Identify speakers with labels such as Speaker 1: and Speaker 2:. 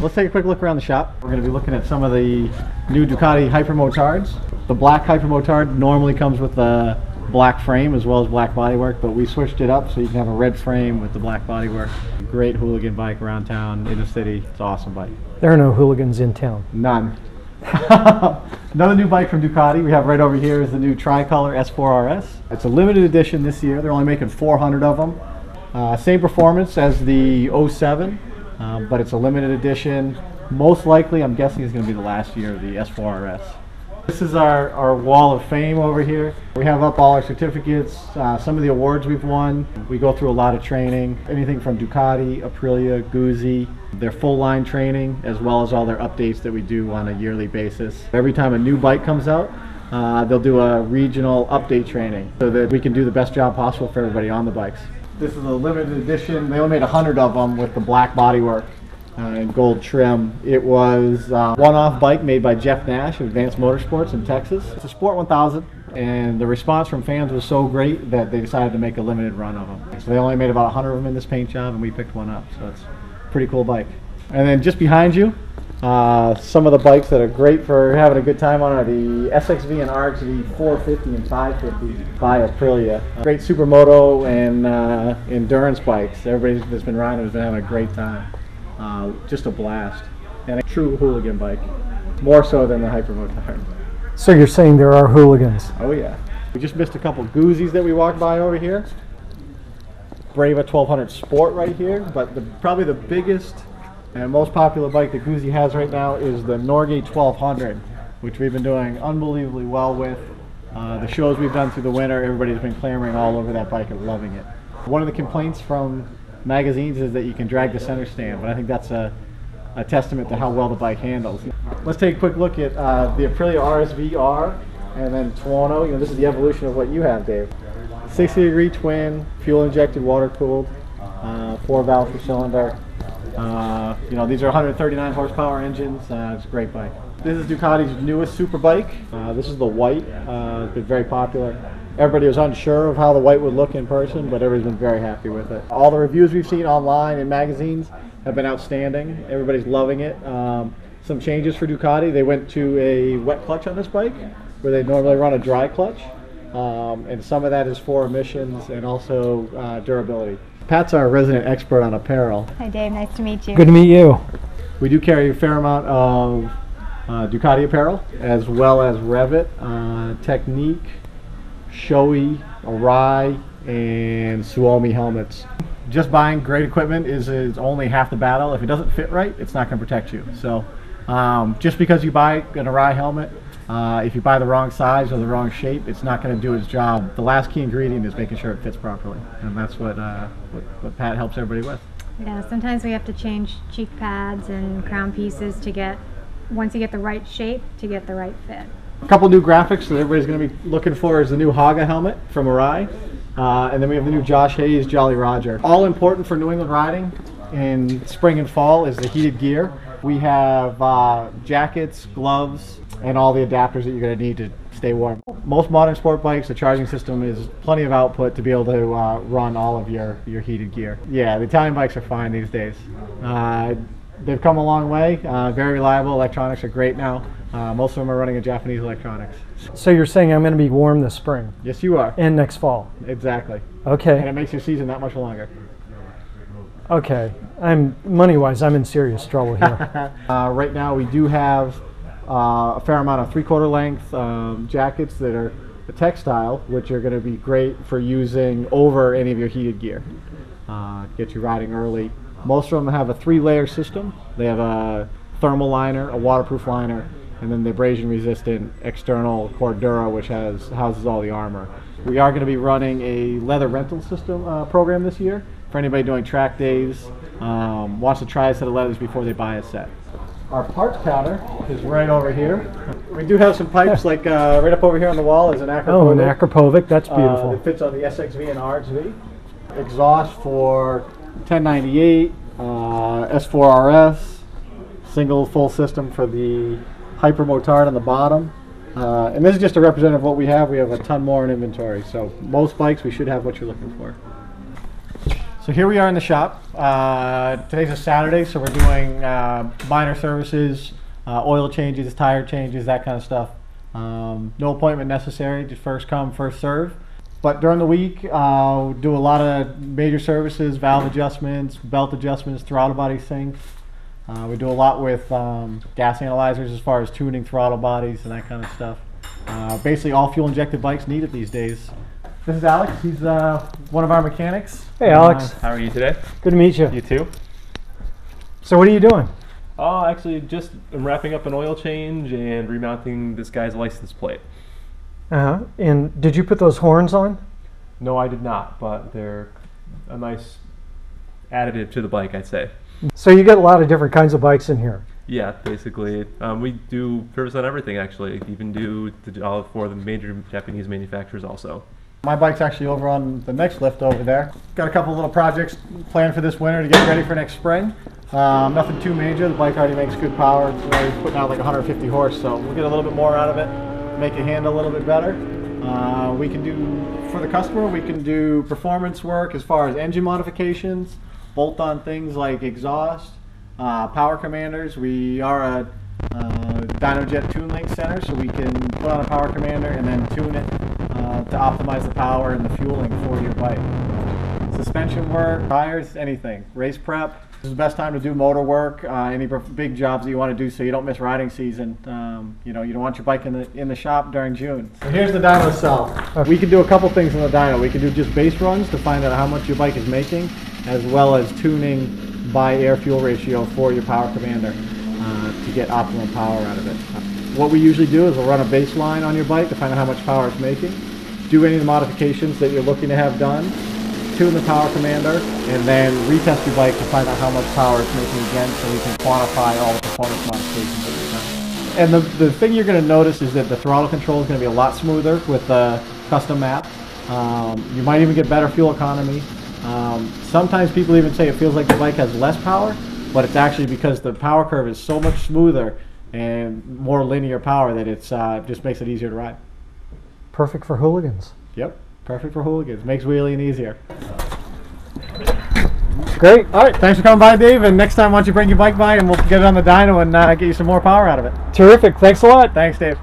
Speaker 1: Let's take a quick look around the shop. We're going to be looking at some of the new Ducati Hypermotards. The black Hypermotard normally comes with a black frame as well as black bodywork, but we switched it up so you can have a red frame with the black bodywork. Great hooligan bike around town, in the city. It's an awesome bike.
Speaker 2: There are no hooligans in town.
Speaker 1: None. Another new bike from Ducati we have right over here is the new Tricolor S4 RS. It's a limited edition this year. They're only making 400 of them. Same performance as the 07, but it's a limited edition. Most likely, I'm guessing, it's going to be the last year of the S4 RS. This is our wall of fame over here. We have up all our certificates, some of the awards we've won. We go through a lot of training, anything from Ducati, Aprilia, Guzzi, their full line training, as well as all their updates that we do on a yearly basis. Every time a new bike comes out, they'll do a regional update training so that we can do the best job possible for everybody on the bikes. This is a limited edition. They only made 100 of them with the black bodywork and gold trim. It was a one-off bike made by Jeff Nash of Advanced Motorsports in Texas. It's a Sport 1000, and the response from fans was so great that they decided to make a limited run of them. So they only made about 100 of them in this paint job, and we picked one up. So it's a pretty cool bike. And then just behind you, some of the bikes that are great for having a good time on are the SXV and RXV 450 and 550 by Aprilia. Great supermoto and endurance bikes. Everybody that's been riding has been having a great time. Just a blast, and a true hooligan bike, more so than the Hypermotard.
Speaker 2: So you're saying there are hooligans?
Speaker 1: Oh yeah. We just missed a couple Guzzis that we walked by over here. Brava 1200 Sport right here, but probably the biggest and most popular bike that Guzzi has right now is the Norgay 1200, which we've been doing unbelievably well with. The shows we've done through the winter, everybody's been clamoring all over that bike and loving it. One of the complaints from magazines is that you can drag the center stand, but I think that's a testament to how well the bike handles. Let's take a quick look at the Aprilia RSV-R and then Tuono. This is the evolution of what you have, Dave. 60-degree twin, fuel-injected, water-cooled, 4-valve per cylinder. These are 139 horsepower engines. It's a great bike. This is Ducati's newest super bike. This is the white. It's been very popular. Everybody was unsure of how the white would look in person, but everybody's been very happy with it. All the reviews we've seen online and magazines have been outstanding. Everybody's loving it. Some changes for Ducati. They went to a wet clutch on this bike, where they normally run a dry clutch. And some of that is for emissions and also durability. Pat's our resident expert on apparel.
Speaker 3: Hi Dave, nice to meet you.
Speaker 2: Good to meet you.
Speaker 1: We do carry a fair amount of Ducati apparel, as well as Revit, Technique, Shoei, Arai, and Suomi helmets. Just buying great equipment is only half the battle. If it doesn't fit right, it's not going to protect you. So just because you buy an Arai helmet, if you buy the wrong size or the wrong shape, it's not going to do its job. The last key ingredient is making sure it fits properly, and that's what Pat helps everybody with.
Speaker 3: Yeah, sometimes we have to change cheek pads and crown pieces to get, once you get the right shape, to get the right fit.
Speaker 1: A couple new graphics that everybody's going to be looking for is the new Haga helmet from Arai, and then we have the new Josh Hayes Jolly Roger. All important for New England riding in spring and fall is the heated gear. We have jackets, gloves, and all the adapters that you're going to need to stay warm. Most modern sport bikes, the charging system is plenty of output to be able to run all of your heated gear. Yeah, the Italian bikes are fine these days. They've come a long way. Very reliable. Electronics are great now. Most of them are running a Japanese electronics.
Speaker 2: So you're saying I'm going to be warm this spring?
Speaker 1: Yes, you are.
Speaker 2: And next fall?
Speaker 1: Exactly.
Speaker 2: Okay.
Speaker 1: And it makes your season that much longer.
Speaker 2: Okay. Money-wise, I'm in serious trouble here.
Speaker 1: Right now we do have a fair amount of 3/4 length jackets that are a textile, which are going to be great for using over any of your heated gear. Get you riding early. Most of them have a 3-layer system. They have a thermal liner, a waterproof liner, and then the abrasion resistant external Cordura, which houses all the armor. We are going to be running a leather rental system program this year for anybody doing track days, wants to try a set of leathers before they buy a set. Our parts counter is right over here. We do have some pipes like right up over here on the wall is an Akrapovic.
Speaker 2: Oh, an Akrapovic, that's beautiful.
Speaker 1: It fits on the SXV and RXV. Exhaust for 1098, S4 RS, single full system for the Hypermotard on the bottom. And this is just a representative of what we have. We have a ton more in inventory. So most bikes, we should have what you're looking for. So here we are in the shop. Today's a Saturday, so we're doing minor services, oil changes, tire changes, that kind of stuff. No appointment necessary, just first come, first serve. But during the week, do a lot of major services, valve adjustments, belt adjustments, throttle body syncs. We do a lot with gas analyzers as far as tuning throttle bodies and that kind of stuff. Basically all fuel injected bikes need it these days. This is Alex. He's one of our mechanics.
Speaker 2: Hey, Alex.
Speaker 4: How are you today?
Speaker 2: Good to meet you.
Speaker 4: You too?
Speaker 2: So what are you doing?
Speaker 4: Oh, actually, just I'm wrapping up an oil change and remounting this guy's license plate.
Speaker 2: And did you put those horns on?
Speaker 4: No, I did not, but they're a nice additive to the bike, I'd say.
Speaker 2: So you get a lot of different kinds of bikes in here.
Speaker 4: Yeah, basically. We do service on everything, actually. Even do all for the major Japanese manufacturers also.
Speaker 1: My bike's actually over on the next lift over there. Got a couple little projects planned for this winter to get ready for next spring. Nothing too major. The bike already makes good power. It's already putting out like 150 horse, so we'll get a little bit more out of it, make it handle a little bit better. We can do, for the customer, we can do performance work as far as engine modifications, bolt on things like exhaust, power commanders. We are a DynoJet Tune Link Center, so we can put on a power commander and then tune it to optimize the power and the fueling for your bike. Suspension work, tires, anything. Race prep. This is the best time to do motor work, any big jobs that you want to do so you don't miss riding season. You know, you don't want your bike in the shop during June. So here's the dyno itself. We can do a couple things in the dyno. We can do just base runs to find out how much your bike is making, as well as tuning by air fuel ratio for your power commander to get optimum power out of it. What we usually do is we'll run a baseline on your bike to find out how much power it's making, do any of the modifications that you're looking to have done, tune the power commander, and then retest your bike to find out how much power it's making again, so we can quantify all the performance modifications that we've done. And the thing you're going to notice is that the throttle control is going to be a lot smoother with the custom map. You might even get better fuel economy. Sometimes people even say it feels like the bike has less power, but it's actually because the power curve is so much smoother and more linear power that it's just makes it easier to ride.
Speaker 2: Perfect for hooligans.
Speaker 1: Yep, perfect for hooligans. Makes wheeling easier.
Speaker 2: Great.
Speaker 1: All right, thanks for coming by, Dave. And next time, why don't you bring your bike by and we'll get it on the dyno and get you some more power out of it.
Speaker 2: Terrific. Thanks a lot.
Speaker 1: Thanks, Dave.